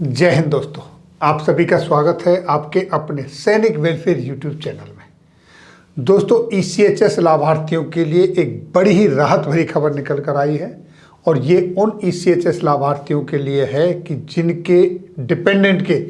जय हिंद दोस्तों, आप सभी का स्वागत है आपके अपने सैनिक वेलफेयर यूट्यूब चैनल में। दोस्तों, ईसीएचएस लाभार्थियों के लिए एक बड़ी ही राहत भरी खबर निकल कर आई है और ये उन ईसीएचएस लाभार्थियों के लिए है कि जिनके डिपेंडेंट के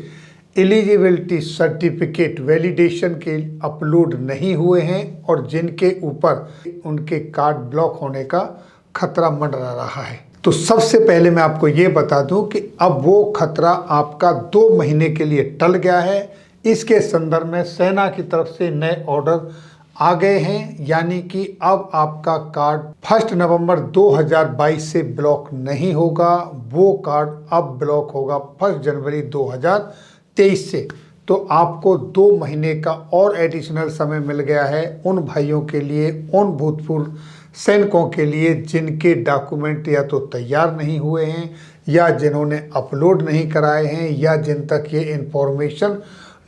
एलिजिबिलिटी सर्टिफिकेट वैलिडेशन के अपलोड नहीं हुए हैं और जिनके ऊपर उनके कार्ड ब्लॉक होने का खतरा मंडरा रहा है। तो सबसे पहले मैं आपको ये बता दूं कि अब वो खतरा आपका 2 महीने के लिए टल गया है। इसके संदर्भ में सेना की तरफ से नए ऑर्डर आ गए हैं, यानी कि अब आपका कार्ड 1 नवंबर 2022 से ब्लॉक नहीं होगा। वो कार्ड अब ब्लॉक होगा 1 जनवरी 2023 से। तो आपको 2 महीने का और एडिशनल समय मिल गया है उन भाइयों के लिए, उन भूतपूर्व सैनिकों के लिए जिनके डॉक्यूमेंट या तो तैयार नहीं हुए हैं या जिन्होंने अपलोड नहीं कराए हैं या जिन तक ये इन्फॉर्मेशन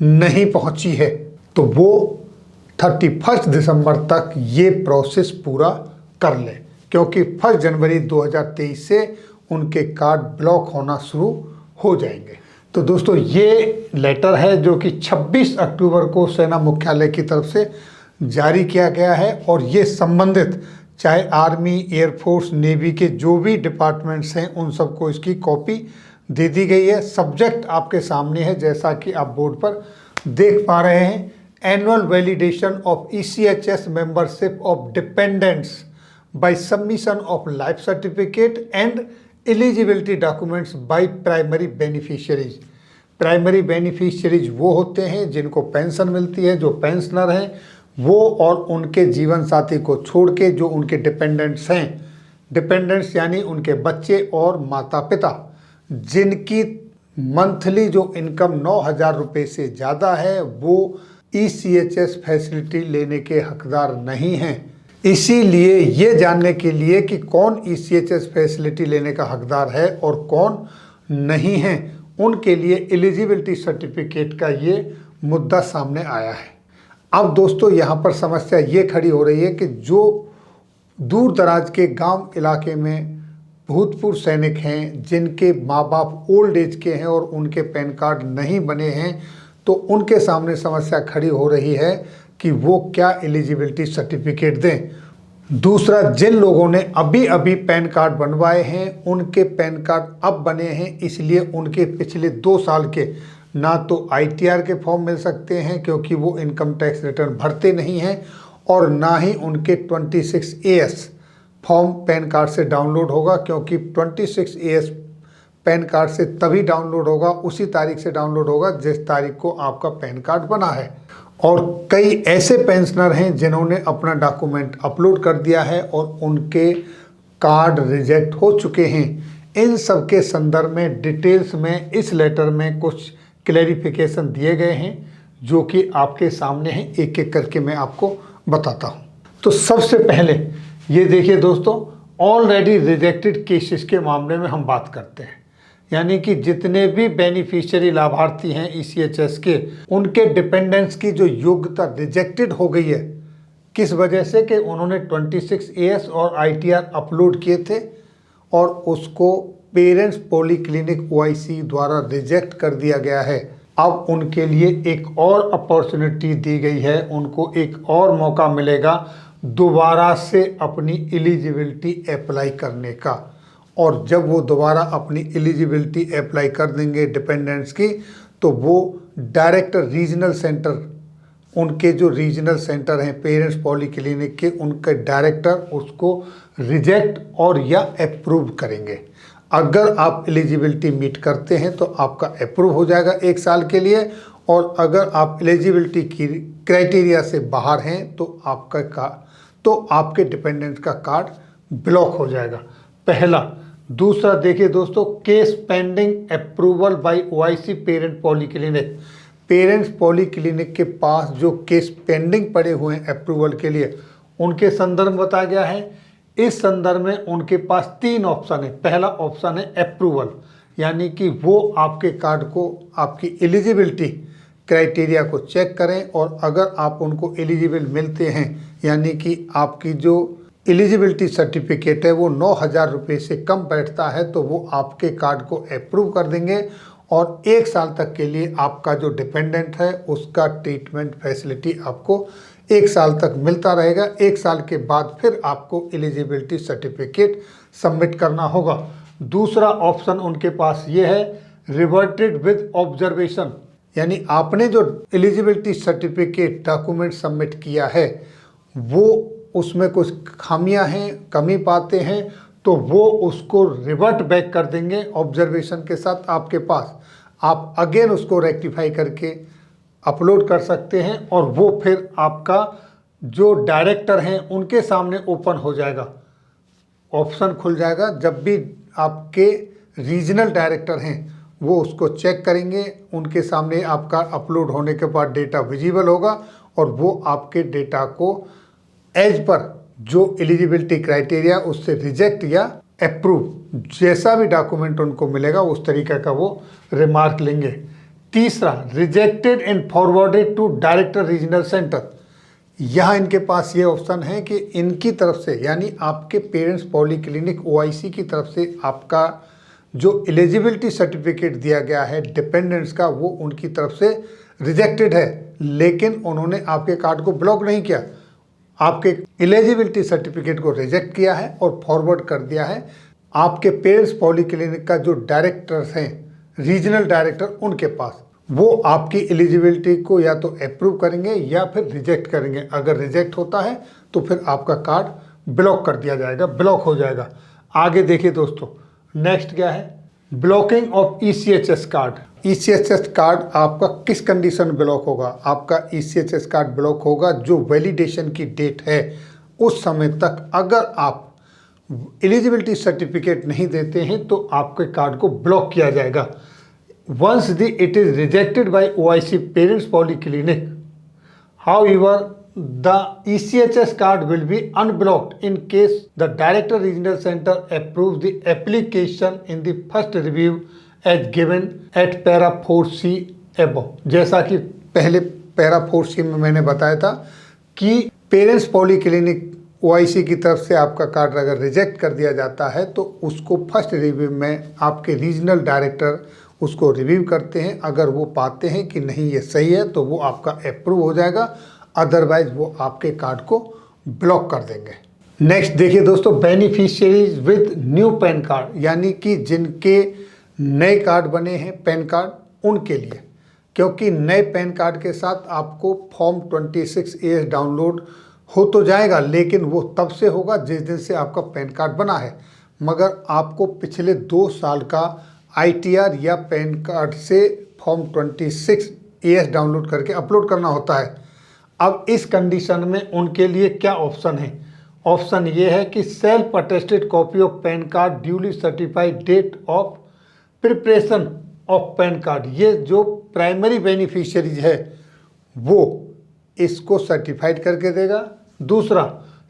नहीं पहुंची है। तो वो 31 दिसंबर तक ये प्रोसेस पूरा कर लें, क्योंकि 1 जनवरी 2023 से उनके कार्ड ब्लॉक होना शुरू हो जाएंगे। तो दोस्तों, ये लेटर है जो कि 26 अक्टूबर को सेना मुख्यालय की तरफ से जारी किया गया है और ये संबंधित चाहे आर्मी, एयरफोर्स, नेवी के जो भी डिपार्टमेंट्स हैं उन सबको इसकी कॉपी दे दी गई है। सब्जेक्ट आपके सामने है, जैसा कि आप बोर्ड पर देख पा रहे हैं। Annual validation of ECHS membership of dependents by submission of life certificate and eligibility documents by primary beneficiaries. Primary beneficiaries वो होते हैं जिनको पेंशन मिलती है, जो पेंशनर हैं वो और उनके जीवन साथी को छोड़ के जो उनके डिपेंडेंट्स हैं, डिपेंडेंट्स यानी उनके बच्चे और माता पिता, जिनकी मंथली जो इनकम 9,000 रुपये से ज़्यादा है, वो ईसीएचएस फैसिलिटी लेने के हकदार नहीं हैं। इसीलिए ये जानने के लिए कि कौन ईसीएचएस फैसिलिटी लेने का हकदार है और कौन नहीं है, उनके लिए एलिजिबिलिटी सर्टिफिकेट का ये मुद्दा सामने आया है। अब दोस्तों, यहाँ पर समस्या ये खड़ी हो रही है कि जो दूर दराज के गांव इलाके में भूतपूर्व सैनिक हैं, जिनके माँ बाप ओल्ड एज के हैं और उनके पैन कार्ड नहीं बने हैं, तो उनके सामने समस्या खड़ी हो रही है कि वो क्या एलिजिबिलिटी सर्टिफिकेट दें। दूसरा, जिन लोगों ने अभी अभी पैन कार्ड बनवाए हैं, उनके पैन कार्ड अब बने हैं, इसलिए उनके पिछले 2 साल के ना तो आईटीआर के फॉर्म मिल सकते हैं क्योंकि वो इनकम टैक्स रिटर्न भरते नहीं हैं, और ना ही उनके 26AS फॉर्म पैन कार्ड से डाउनलोड होगा, क्योंकि 26AS पैन कार्ड से तभी डाउनलोड होगा, उसी तारीख से डाउनलोड होगा जिस तारीख को आपका पैन कार्ड बना है। और कई ऐसे पेंशनर हैं जिन्होंने अपना डॉक्यूमेंट अपलोड कर दिया है और उनके कार्ड रिजेक्ट हो चुके हैं। इन सब के संदर्भ में डिटेल्स में इस लेटर में कुछ क्लैरिफिकेशन दिए गए हैं जो कि आपके सामने हैं। एक एक करके मैं आपको बताता हूं। तो सबसे पहले ये देखिए दोस्तों, ऑलरेडी रिजेक्टेड केसेस के मामले में हम बात करते हैं, यानी कि जितने भी बेनिफिशियरी लाभार्थी हैं ईसीएचएस के, उनके डिपेंडेंट्स की जो योग्यता रिजेक्टेड हो गई है, किस वजह से कि उन्होंने 26AS और आईटीआर अपलोड किए थे और उसको पेरेंट्स पॉलीक्लिनिक OIC द्वारा रिजेक्ट कर दिया गया है। अब उनके लिए एक और अपॉर्चुनिटी दी गई है, उनको एक और मौका मिलेगा दोबारा से अपनी एलिजिबिलिटी अप्लाई करने का। और जब वो दोबारा अपनी एलिजिबिलिटी अप्लाई कर देंगे डिपेंडेंट्स की, तो वो डायरेक्टर रीजनल सेंटर, उनके जो रीजनल सेंटर हैं पेरेंट्स पॉलीक्लिनिक के, उनके डायरेक्टर उसको रिजेक्ट और या अप्रूव करेंगे। अगर आप एलिजिबिलिटी मीट करते हैं तो आपका अप्रूव हो जाएगा 1 साल के लिए, और अगर आप एलिजिबिलिटी की क्राइटेरिया से बाहर हैं तो आपके डिपेंडेंट का कार्ड ब्लॉक हो जाएगा। पहला। दूसरा देखिए दोस्तों, case pending approval bye OIC parent polyclinic. Parents polyclinic के पास जो केस पेंडिंग पड़े हुए हैं अप्रूवल के लिए, उनके संदर्भ में बताया गया है। इस संदर्भ में उनके पास 3 ऑप्शन है। पहला ऑप्शन है अप्रूवल, यानी कि वो आपके कार्ड को, आपकी एलिजिबिलिटी क्राइटेरिया को चेक करें और अगर आप उनको एलिजिबल मिलते हैं, यानी कि आपकी जो एलिजिबिलिटी सर्टिफिकेट है वो 9,000 रुपये से कम बैठता है, तो वो आपके कार्ड को अप्रूव कर देंगे और 1 साल तक के लिए आपका जो डिपेंडेंट है उसका ट्रीटमेंट फैसिलिटी आपको 1 साल तक मिलता रहेगा। 1 साल के बाद फिर आपको एलिजिबिलिटी सर्टिफिकेट सबमिट करना होगा। दूसरा ऑप्शन उनके पास ये है, रिवर्टेड विद ऑब्जर्वेशन, यानी आपने जो एलिजिबिलिटी सर्टिफिकेट डॉक्यूमेंट सबमिट किया है वो उसमें कुछ खामियां हैं, कमी पाते हैं, तो वो उसको रिवर्ट बैक कर देंगे ऑब्जर्वेशन के साथ आपके पास। आप अगेन उसको रेक्टिफाई करके अपलोड कर सकते हैं और वो फिर आपका जो डायरेक्टर हैं उनके सामने ओपन हो जाएगा, ऑप्शन खुल जाएगा। जब भी आपके रीजनल डायरेक्टर हैं वो उसको चेक करेंगे, उनके सामने आपका अपलोड होने के बाद डेटा विजिबल होगा और वो आपके डेटा को एज पर जो एलिजिबिलिटी क्राइटेरिया उससे रिजेक्ट या अप्रूव जैसा भी डॉक्यूमेंट उनको मिलेगा उस तरीके का वो रिमार्क लेंगे। तीसरा, rejected and forwarded to director regional centre. यहाँ इनके पास ये ऑप्शन है कि इनकी तरफ से यानी आपके पेरेंट्स पॉलीक्लिनिक OIC की तरफ से आपका जो एलिजिबिलिटी सर्टिफिकेट दिया गया है डिपेंडेंट्स का वो उनकी तरफ से रिजेक्टेड है, लेकिन उन्होंने आपके कार्ड को ब्लॉक नहीं किया, आपके एलिजिबिलिटी सर्टिफिकेट को रिजेक्ट किया है और फॉरवर्ड कर दिया है आपके पेरेंट्स पॉलीक्लिनिक का जो डायरेक्टर्स हैं, रीजनल डायरेक्टर, उनके पास। वो आपकी एलिजिबिलिटी को या तो अप्रूव करेंगे या फिर रिजेक्ट करेंगे। अगर रिजेक्ट होता है तो फिर आपका कार्ड ब्लॉक कर दिया जाएगा, ब्लॉक हो जाएगा। आगे देखिए दोस्तों, नेक्स्ट क्या है, blocking of ECHS card. ECHS card आपका किस कंडीशन में ब्लॉक होगा? आपका ECHS कार्ड ब्लॉक होगा जो वैलिडेशन की डेट है उस समय तक अगर आप एलिजिबिलिटी सर्टिफिकेट नहीं देते हैं तो आपके कार्ड को ब्लॉक किया जाएगा। Once it is rejected by OIC parents polyclinic, however the ECHS card will be unblocked in case the director regional center approves the application in the first review as given at para 4C above। जैसा कि पहले para 4C में मैंने बताया था कि parents polyclinic OIC की तरफ से आपका कार्ड अगर रिजेक्ट कर दिया जाता है तो उसको फर्स्ट रिव्यू में आपके रीजनल डायरेक्टर उसको रिव्यू करते हैं। अगर वो पाते हैं कि नहीं ये सही है तो वो आपका अप्रूव हो जाएगा, अदरवाइज वो आपके कार्ड को ब्लॉक कर देंगे। नेक्स्ट देखिए दोस्तों, beneficiaries with new pan card, यानी कि जिनके नए कार्ड बने हैं पैन कार्ड उनके लिए, क्योंकि नए पैन कार्ड के साथ आपको फॉर्म 26A डाउनलोड हो तो जाएगा, लेकिन वो तब से होगा जिस दिन से आपका पैन कार्ड बना है, मगर आपको पिछले 2 साल का ITR या पैन कार्ड से फॉर्म 26A डाउनलोड करके अपलोड करना होता है। अब इस कंडीशन में उनके लिए क्या ऑप्शन है? ऑप्शन ये है कि self attested copy of PAN card duly certified date of preparation of PAN card. ये जो प्राइमरी बेनिफिशियरीज है वो इसको सर्टिफाइड करके देगा। दूसरा,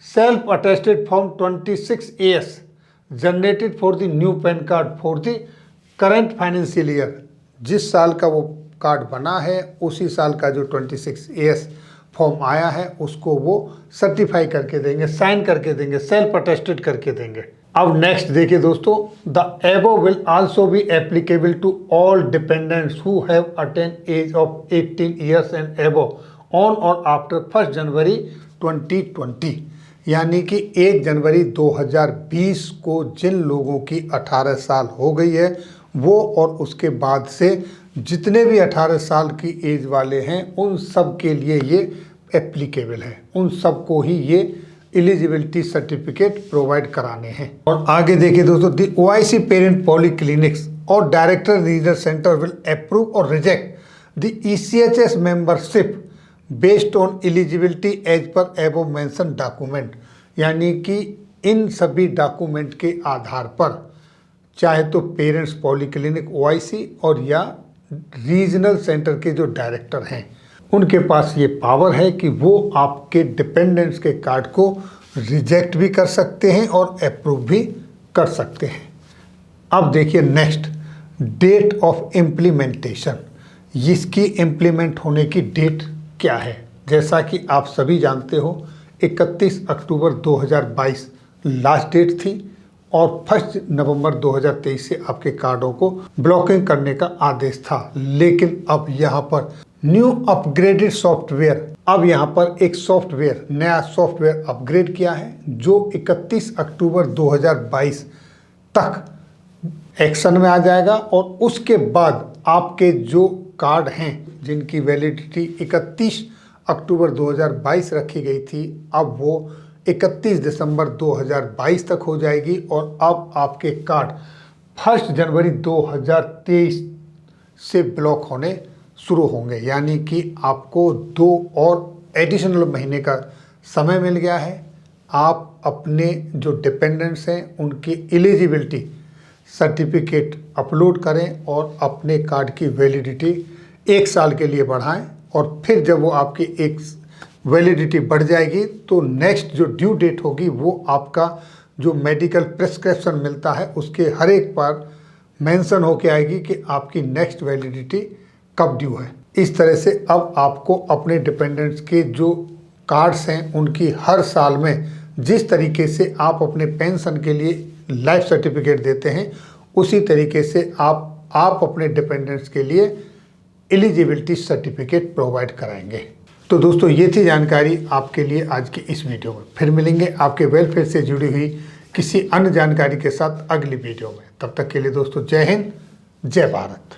self attested form 26AS generated for the new pan card for the current financial year, जिस साल का वो कार्ड बना है उसी साल का जो 26AS फॉर्म आया है उसको वो सर्टिफाई करके देंगे, साइन करके देंगे, सेल्फ अटेस्टेड करके देंगे। अब नेक्स्ट देखिए दोस्तों, the above will also be applicable to all dependents who have attained age of 18 years and above on or after 1 January 2020, यानी कि 1 जनवरी 2020 को जिन लोगों की 18 साल हो गई है वो और उसके बाद से जितने भी 18 साल की एज वाले हैं उन सब के लिए ये एप्लीकेबल है, उन सबको ही ये एलिजिबिलिटी सर्टिफिकेट प्रोवाइड कराने हैं। और आगे देखिए दोस्तों, द OIC पेरेंट पॉलीक्लिनिक्स और director regional centre will approve और reject the ECHS membership based on eligibility as per above mention document, यानी कि इन सभी डॉक्यूमेंट के आधार पर चाहे तो पेरेंट्स पॉलीक्लिनिक OIC और या रीजनल सेंटर के जो डायरेक्टर हैं उनके पास ये पावर है कि वो आपके डिपेंडेंट्स के कार्ड को रिजेक्ट भी कर सकते हैं और अप्रूव भी कर सकते हैं। अब देखिए नेक्स्ट, डेट ऑफ इम्प्लीमेंटेशन, इसकी इम्प्लीमेंट होने की डेट क्या है? जैसा कि आप सभी जानते हो 31 अक्टूबर 2022 लास्ट डेट थी और 1 नवंबर 2023 से आपके कार्डों को ब्लॉकिंग करने का आदेश था। लेकिन अब यहाँ पर न्यू अपग्रेडेड सॉफ्टवेयर, अब यहाँ पर एक सॉफ्टवेयर, नया सॉफ्टवेयर अपग्रेड किया है जो 31 अक्टूबर 2022 तक एक्शन में आ जाएगा। और उसके बाद आपके जो कार्ड हैं जिनकी वैलिडिटी 31 अक्टूबर 2022 रखी गई थी, अब वो 31 दिसंबर 2022 तक हो जाएगी। और अब आपके कार्ड 1 जनवरी 2023 से ब्लॉक होने शुरू होंगे, यानी कि आपको 2 और एडिशनल महीने का समय मिल गया है। आप अपने जो डिपेंडेंट्स हैं उनकी एलिजिबिलिटी सर्टिफिकेट अपलोड करें और अपने कार्ड की वैलिडिटी 1 साल के लिए बढ़ाएं। और फिर जब वो आपकी एक वैलिडिटी बढ़ जाएगी तो नेक्स्ट जो ड्यू डेट होगी वो आपका जो मेडिकल प्रिस्क्रिप्शन मिलता है उसके हर एक पर मेंशन होके आएगी कि आपकी नेक्स्ट वैलिडिटी कब ड्यू है। इस तरह से अब आपको अपने डिपेंडेंट्स के जो कार्ड्स हैं उनकी हर साल में जिस तरीके से आप अपने पेंशन के लिए लाइफ सर्टिफिकेट देते हैं उसी तरीके से आप अपने डिपेंडेंट्स के लिए एलिजिबिलिटी सर्टिफिकेट प्रोवाइड कराएंगे। तो दोस्तों ये थी जानकारी आपके लिए आज की इस वीडियो में। फिर मिलेंगे आपके वेलफेयर से जुड़ी हुई किसी अन्य जानकारी के साथ अगली वीडियो में। तब तक के लिए दोस्तों जय हिंद, जय भारत।